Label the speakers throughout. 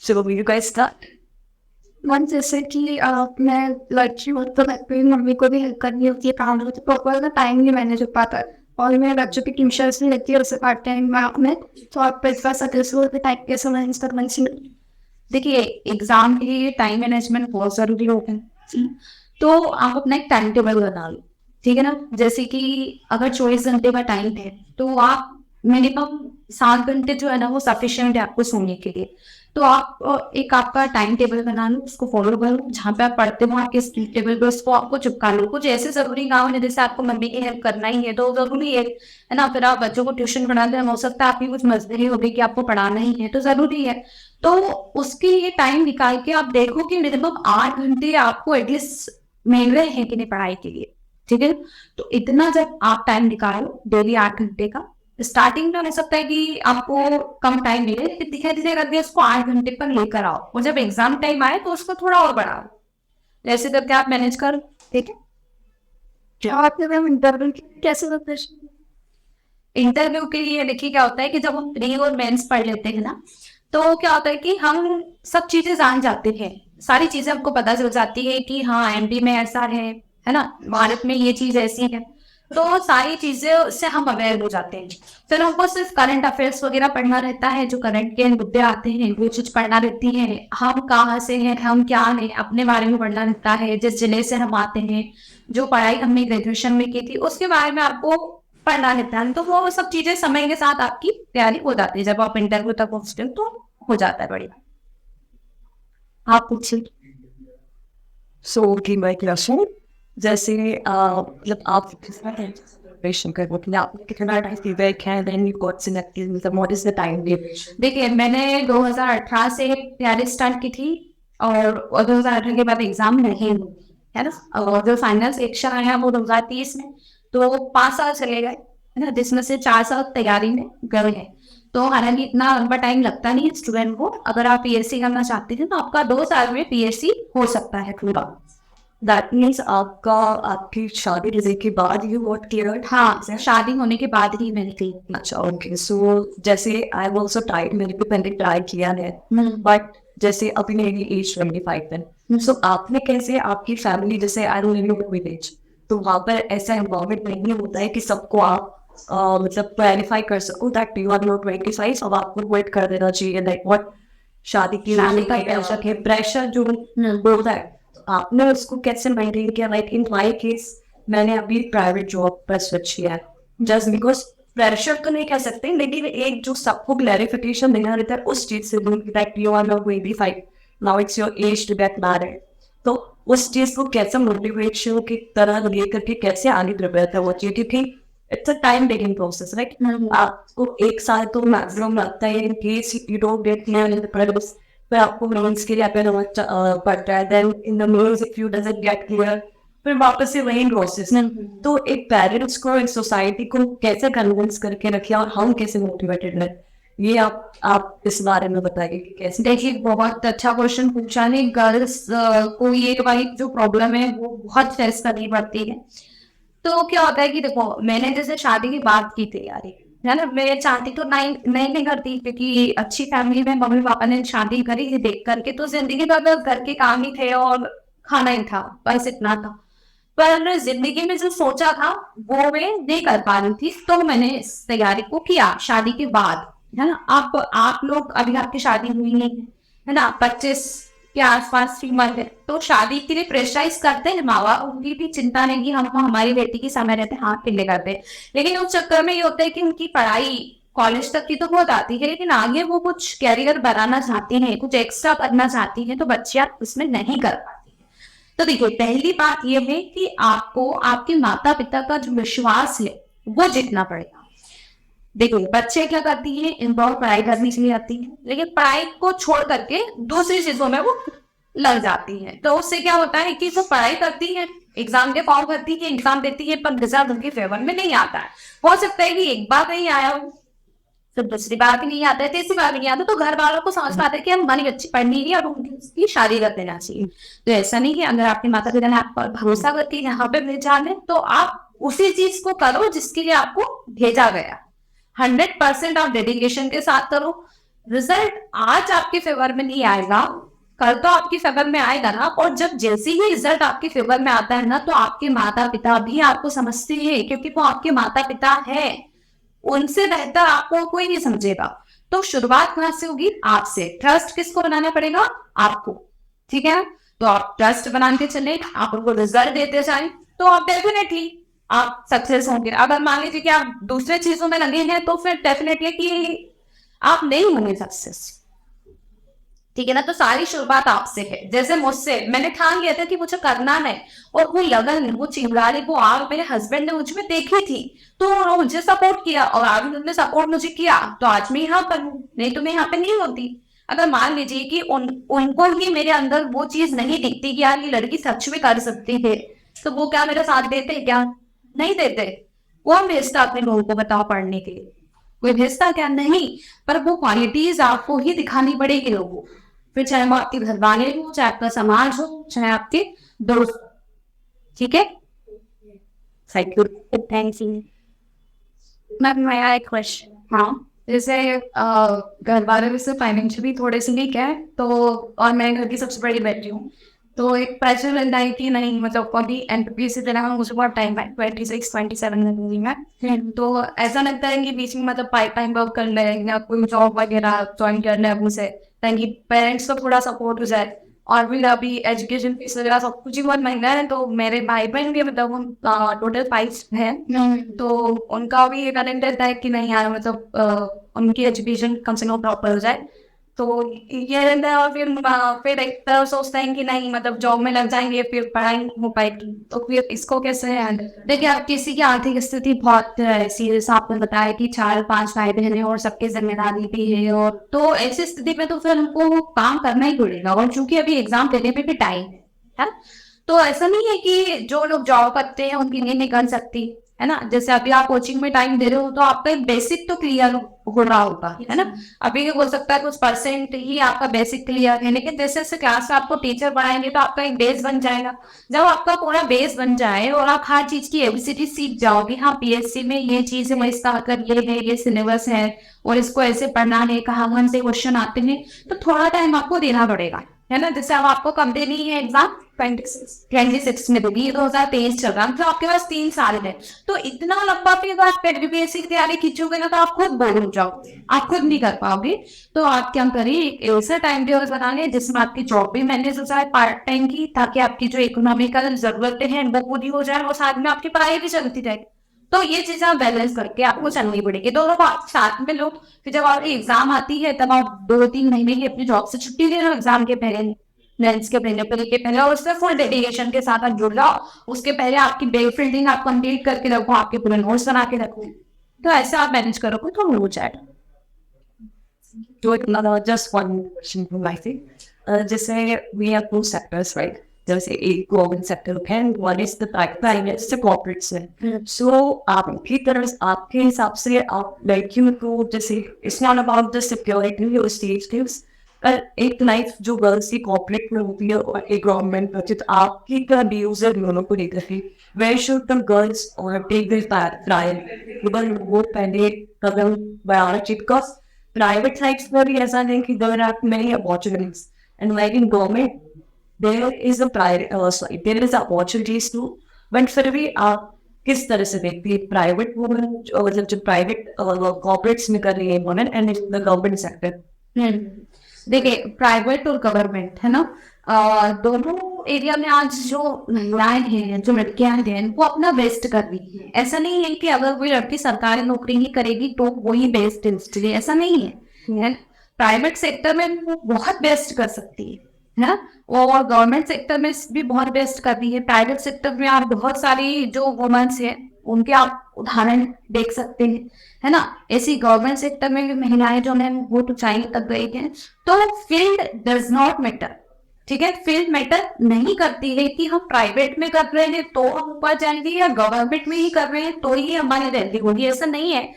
Speaker 1: So you guys start.
Speaker 2: मन जैसे कि मैं लड़की हूँ तो मेरी मम्मी को भी हेल्प करनी होती है काम में, तो प्रॉपर ना टाइम नहीं मैनेज हो पाता है। और मैं बच्चों की ट्यूशन्स भी लेती हूँ उससे पार्ट टाइम में, तो आप इस बार सक्सेसफुल टाइम कैसे मैनेज करना चाहिए?
Speaker 1: देखिए, एग्जाम के लिए टाइम मैनेजमेंट बहुत जरूरी होता है। तो आप अपना एक टाइम टेबल बना लो, ठीक है ना। जैसे कि अगर 24 घंटे का टाइम है तो आप मिनिमम 7 घंटे जो है ना वो सफिशिएंट है आपको सोने के लिए। तो आप एक आपका टाइम टेबल बना लो, उसको फॉलो करो। जहाँ पे आप पढ़ते हो आपके स्लीप टेबल पे उसको आपको चिपका लो। कुछ ऐसे जरूरी काम है जैसे आपको मम्मी की हेल्प करना ही है तो जरूरी है ना। फिर आप बच्चों को ट्यूशन पढ़ाते हैं, हो सकता है आपकी कुछ मजबूरी होगी कि आपको पढ़ाना ही है तो जरूरी है। तो उसके लिए टाइम निकाल के आप देखो कि मिनिमम 8 घंटे आपको एटलीस्ट मिल रहे हैं कि नहीं पढ़ाई के लिए, ठीक है। तो इतना जब आप टाइम निकालो डेली 8 घंटे का, स्टार्टिंग में हो सकता है कि आपको कम टाइम मिले, फिर धीरे धीरे करके उसको 8 घंटे पर लेकर आओ और जब एग्जाम टाइम आए तो उसको थोड़ा और बढ़ाओ। जैसे करके आप मैनेज करो, ठीक है।
Speaker 2: क्या आपने मैम इंटरव्यू कैसे प्रिपरेशन?
Speaker 1: इंटरव्यू के लिए देखिए क्या होता है कि जब हम प्री और मेंस पढ़ लेते हैं ना, तो क्या होता है कि हम सब चीजें जान जाते हैं। सारी चीजें हमको पता चल जाती है कि हाँ एमपी में ऐसा है ना, भारत में ये चीज ऐसी है। तो सारी चीजें से हम अवेयर हो जाते हैं। फिर हमको सिर्फ करंट अफेयर्स वगैरह पढ़ना रहता है, जो करंट के मुद्दे आते हैं वो चीज पढ़ना रहती है। हम कहाँ से हैं, हम क्या हैं, अपने बारे में पढ़ना रहता है। जिस जिले से हम आते हैं, जो पढ़ाई हमने ग्रेजुएशन में की थी उसके बारे में आपको पढ़ना रहता है। तो वो सब चीजें समय के साथ आपकी तैयारी हो जाती है। जब आप इंटरव्यू तक पहुंचते हो तो हो जाता है बढ़िया। आप पूछिए।
Speaker 3: सो कि मैं क्वेश्चन जैसे मतलब आप प्रिपरेशन कर मतलब आपने कितना टाइम फीडबैक है देन यू गॉट सिलेक्टेड मतलब what is the time duration?
Speaker 1: देखिए, मैंने 2018 से तैयारी स्टार्ट की थी और 2018 के बाद एग्जाम नहीं हुई, है ना। और जो फाइनल सेक्शन आया वो 2030 में। तो 5 साल चले गए, है ना, जिसमें से 4 साल तैयारी में गए हैं। तो हालांकि इतना लंबा टाइम लगता नहीं है स्टूडेंट को। अगर आप पीएससी करना चाहते हैं तो आपका 2 साल में पीएससी हो सकता है पूरा।
Speaker 3: दैट मीन्स आपका आपकी शादी होने के बाद यू गॉट क्लियर्ड?
Speaker 1: हाँ, शादी होने के बाद ही मैंने की।
Speaker 3: अच्छा ओके। सो जैसे आई हैव आल्सो ट्राइड, मैंने भी पहले ट्राई किया है बट जैसे अभी मेरी एज 25 है। सो आपने कैसे आपकी फैमिली जैसे आई डोंट नो विलेज, तो वहाँ पर ऐसा एनवायरमेंट नहीं होता है कि सबको आप मतलब क्लैरिफाई कर सको दैट यू आर नॉट 25 अब आपको वेट कर देना चाहिए लाइक व्हाट शादी की
Speaker 1: शादी का
Speaker 3: प्रेशर है, प्रेशर जो होता है तो आपने उसको कैसे मेंटेन किया? लाइक इन माय केस मैंने अभी प्राइवेट जॉब पर स्विच किया जस्ट बिकॉज प्रेशर तो नहीं कह सकते लेकिन एक जो सबको क्लैरिफिकेशन देना रहता है उस चीज से that you are not 25 now it's your age to get married. तो उस चीज को कैसे मोटिवेशन की तरह लेकर के कैसे आगे प्रिपेयर था वो चीज, क्योंकि it's a time taking process right. आपको 1 साल तो मैक्सिमम लगता है in case you don't get clear in the process. फिर आपको मेंस के लिए अपेयर होना पड़ता है, then in the mains if you doesn't get clear फिर वापस से वही प्रोसेस। तो एक पेरेंट्स को एक सोसाइटी को कैसे कन्विंस करके रखिए और हम कैसे मोटिवेटेड रहे, ये आप इस बारे में बताइए कि कैसे।
Speaker 1: देखिए, बहुत अच्छा क्वेश्चन पूछा नहीं। गर्ल्स को ये वाली जो प्रॉब्लम है वो बहुत फेस करनी पड़ती है। तो क्या होता है कि देखो, मैंने जैसे शादी की बात की तैयारी, है ना, मैं चाहती तो नहीं करती क्योंकि अच्छी फैमिली में मम्मी पापा ने शादी करी थी देख करके। तो जिंदगी भर बस घर के काम ही थे और खाना ही था, बस इतना था। पर जिंदगी में जो सोचा था वो मैं नहीं कर पा रही थी, तो मैंने इस तैयारी को किया शादी के बाद, है ना। आप लोग अभी आपकी शादी हुई नहीं है ना, 25 के आसपास फीमल है, तो शादी के लिए प्रेशराइज करते हैं माँ बाप। उनकी भी चिंता नहीं कि हम हमारी बेटी की समय रहते हाथ पीले करते हैं। लेकिन उस चक्कर में ये होता है कि उनकी पढ़ाई कॉलेज तक की तो हो जाती है, लेकिन आगे वो कुछ कैरियर बनाना चाहती हैं, कुछ एक्स्ट्रा करना चाहती हैं, तो बच्चियां उसमें नहीं कर पाती। तो देखिए, पहली बात यह है कि आपको आपके माता पिता का जो विश्वास है वो जीतना पड़ेगा। देखिए, बच्चे क्या करती हैं, इनबॉर्ड पढ़ाई करने के लिए आती है, लेकिन पढ़ाई को छोड़ करके दूसरी चीजों में वो लग जाती है। तो उससे क्या होता है कि जो पढ़ाई करती है, एग्जाम के फॉर्म करती है, एग्जाम देती है, पर रिजल्ट उनके फेवर में नहीं आता है। हो सकता है कि एक बार नहीं आया हो, तो दूसरी बार भी नहीं आता है, तीसरी बार भी नहीं आता, तो घर वालों को समझ में आता है कि हमारी बच्ची पढ़नी नहीं और उनकी उसकी शादी कर देना चाहिए। तो ऐसा नहीं है, अगर आपके माता पिता ने आप पर भरोसा करके यहाँ पे भेजा है तो आप उसी चीज को करो जिसके लिए आपको भेजा गया। 100% आप डेडिकेशन के साथ करो। रिजल्ट आज आपके फेवर में नहीं आएगा, कल तो आपके फेवर में आएगा ना। और जब जैसे ही रिजल्ट आपके फेवर में आता है ना, तो आपके माता पिता भी आपको समझते हैं, क्योंकि वो आपके माता पिता है। उनसे बेहतर आपको कोई नहीं समझेगा। तो शुरुआत कहाँ से होगी? आपसे। ट्रस्ट किसको बनाना पड़ेगा? आपको। ठीक है, तो आप ट्रस्ट बनाते चले, आप उनको रिजल्ट देते जाए, तो आप डेफिनेटली आप सक्सेस होंगे। अगर मान लीजिए कि आप दूसरे चीजों में लगे हैं, तो फिर डेफिनेटली कि आप नहीं होंगे सक्सेस। ठीक है ना। तो सारी शुरुआत आपसे है। जैसे मुझसे, मैंने ठान लिया था कि मुझे करना है, और वो लगन, वो चिंगारी, वो आग मेरे हस्बैंड ने मुझ में देखी थी, तो उन्होंने मुझे सपोर्ट किया, और आज उन्होंने सपोर्ट मुझे किया, तो आज मैं यहाँ पर हूँ, नहीं तो मैं यहाँ पे नहीं होती। अगर मान लीजिए कि उनको ही मेरे अंदर वो चीज नहीं दिखती कि यार ये लड़की सच में कर सकती है, तो वो क्या मेरा साथ देते? क्या नहीं देते? वो भेजता अपने लोगों को, बताओ, पढ़ने के लिए कोई भेजता क्या? नहीं। पर वो क्वालिटीज आपको ही दिखानी पड़ेगी लोगों को, फिर चाहे वो आपके घर वाले हो, चाहे आपका समाज हो, चाहे आपके दोस्त। ठीक है। Thank you.
Speaker 3: थैंक्स।
Speaker 2: मैम मेरा एक क्वेश्चन।
Speaker 1: हाँ।
Speaker 2: जैसे घर वाले भी से फाइनेंशियली थोड़े से वीक है, तो और मैं घर की सबसे बड़ी बेटी हूँ, तो एक प्रेशर रहता है कि नहीं, मतलब अभी एनपीपी से देना है, मुझे बहुत टाइम है, 26-27 में, तो ऐसा लगता है कि बीच में मतलब पार्ट टाइम वर्क कर ले या कोई जॉब वगैरह ज्वाइन कर ले अपने से, ताकि पेरेंट्स को थोड़ा सपोर्ट हो जाए। और फिर अभी एजुकेशन फीस वगैरह सब कुछ ही बहुत महंगा है, तो मेरे भाई बहन भी मतलब टोटल 5 हैं, तो उनका भी ये करेंट रहता है कि नहीं यार, मतलब उनकी एजुकेशन कम से कम प्रॉपर हो जाए, तो ये रहता है। और फिर एक तरफ सोचते हैं कि नहीं, मतलब जॉब में लग जाएंगे, फिर पढ़ाई नहीं हो पाएगी, तो फिर इसको कैसे हैंडल?
Speaker 1: देखिए, अब किसी की आर्थिक स्थिति बहुत सीरियस, आपने बताया कि 4-5 भाई बहन है और सबके जिम्मेदारी भी है, और तो ऐसी स्थिति में तो फिर हमको काम करना ही पड़ेगा। और चूंकि अभी एग्जाम देने पे भी टाइम है, तो ऐसा नहीं है कि जो लोग जॉब करते हैं उनके लिए नहीं कर सकती, है ना। जैसे अभी आप कोचिंग में टाइम दे रहे हो, तो आपका एक बेसिक तो क्लियर हो रहा होगा, है ना। अभी हो सकता है कुछ परसेंट ही आपका बेसिक क्लियर है, लेकिन जैसे जैसे क्लास में आपको टीचर पढ़ाएंगे तो आपका एक बेस बन जाएगा। जब आपका पूरा बेस बन जाए और आप हर चीज की एबीसीडी सीख जाओगे, हाँ पीएससी में ये चीज है, इसका मतलब ये है, ये सिलेबस है, और इसको ऐसे पढ़ना है, कहाँ से क्वेश्चन आते हैं, तो थोड़ा टाइम आपको देना पड़ेगा, है ना। जैसे अब आपको कब देनी है एग्जाम? 26 में देगी, 2023 चल रहा है, तो आपके पास 3 साल है। तो इतना लंबा फिर आप यूपीएससी की तैयारी खींचोगे ना, तो आप खुद बोर हो जाओगे, आप खुद नहीं कर पाओगे। तो आप क्या करिए, एक ऐसा टाइम टेबल बना लें जिसमें आपकी जॉब भी मैनेज हो जाए पार्ट टाइम की, ताकि आपकी जो इकोनॉमिकल जरूरतें हैं वो पूरी हो जाए, और साथ में आपकी पढ़ाई भी चलती रहे। तो ये चीजें आप बैलेंस करके आपको चलनी पड़ेगी, दोनों को आप साथ में लो। फिर जब आपकी एग्जाम आती है, तब आप 2-3 महीने की अपनी जॉब से छुट्टी ले लो, एग्जाम के पहले, मेंस के पहले, और उससे फुल डेडिकेशन के साथ आप जुड़ जाओ। उसके पहले आपकी बेक फील्डिंग आप कंप्लीट करके रखो, आपके पूरे नोट्स बना के रखो, तो ऐसे आप मैनेज करोगे तो हो जाएगा।
Speaker 3: Do it another, just one question from my side. जैसे we have two sectors, right? जैसे एक गवर्नमेंट सेक्टर है, one is the private, the corporate से। So आपकी तरफ, आपके हिसाब से आप लड़कियों को, जैसे it's not about the security or stage things, पर एक लाइफ जो गर्ल्स की कॉर्पोरेट में होती है और एक गवर्नमेंट होती है, तो आपकी क्या व्यूज है दोनों को लेकर के? Where should the girls or take this priority? वो पहले कदम बढ़ाना चाहिए, because private sites पर भी ऐसा है कि there are many opportunities, and like in government there is a there is opportunities too, but फिर भी आप किस तरह से देखती है प्राइवेट वुमेन, मतलब जो प्राइवेट कॉर्पोरेट्स में कर रही है women, and the government sector?
Speaker 1: देखिए, प्राइवेट और गवर्नमेंट, है ना, दोनों एरिया में आज जो महिलाएं हैं, जो लड़कियां हैं, वो अपना बेस्ट कर रही है। ऐसा नहीं है कि अगर कोई लड़की सरकारी नौकरी ही करेगी तो वही बेस्ट है, ऐसा नहीं है। प्राइवेट सेक्टर में वो बहुत बेस्ट कर सकती है ना, और गवर्नमेंट सेक्टर में भी बहुत बेस्ट कर रही है। प्राइवेट सेक्टर में आप बहुत सारी जो वुमेन्स हैं उनके आप उदाहरण देख सकते हैं, है ना। ऐसी गवर्नमेंट सेक्टर में भी महिलाएं जो हैं वो तो चाइना तक गई हैं। तो फील्ड डज नॉट मैटर, ठीक है। फील्ड मैटर नहीं करती है कि हम प्राइवेट में कर रहे हैं तो हम ऊपर जाएंगे, या गवर्नमेंट में ही कर रहे हैं तो ही हमारी रैंकिंग होगी, ऐसा नहीं है।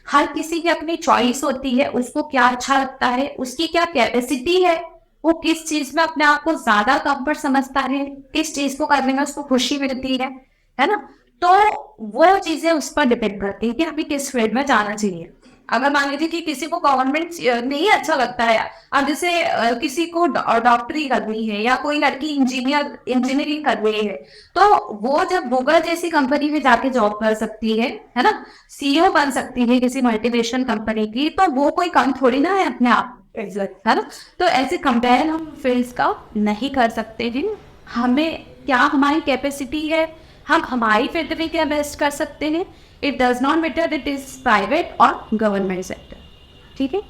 Speaker 1: हर किसी की अपनी चॉइस होती है, उसको क्या अच्छा लगता है, उसकी क्या कैपेसिटी है, वो किस चीज में अपने आप को ज्यादा कंफर्ट समझता है, किस चीज को करने में उसको खुशी मिलती है ना। तो वो चीजें उस पर डिपेंड करती है कि हमें किस फील्ड में जाना चाहिए। अगर मान लीजिए कि किसी को गवर्नमेंट नहीं अच्छा लगता है, अब जैसे किसी को डॉक्टरी करनी है या कोई लड़की इंजीनियरिंग करनी है, तो वो जब गूगल जैसी कंपनी में जाके जॉब कर सकती है ना, सीईओ बन सकती है किसी मल्टीनेशनल कंपनी की, तो वो कोई कम थोड़ी ना है अपने आप, है ना। तो ऐसे कंपेयर हम फील्ड्स का नहीं कर सकते हैं। हमें क्या हमारी कैपेसिटी है, हम हमारी फील्ड में क्या बेस्ट कर सकते हैं, it does not matter it is private और गवर्नमेंट सेक्टर, ठीक है।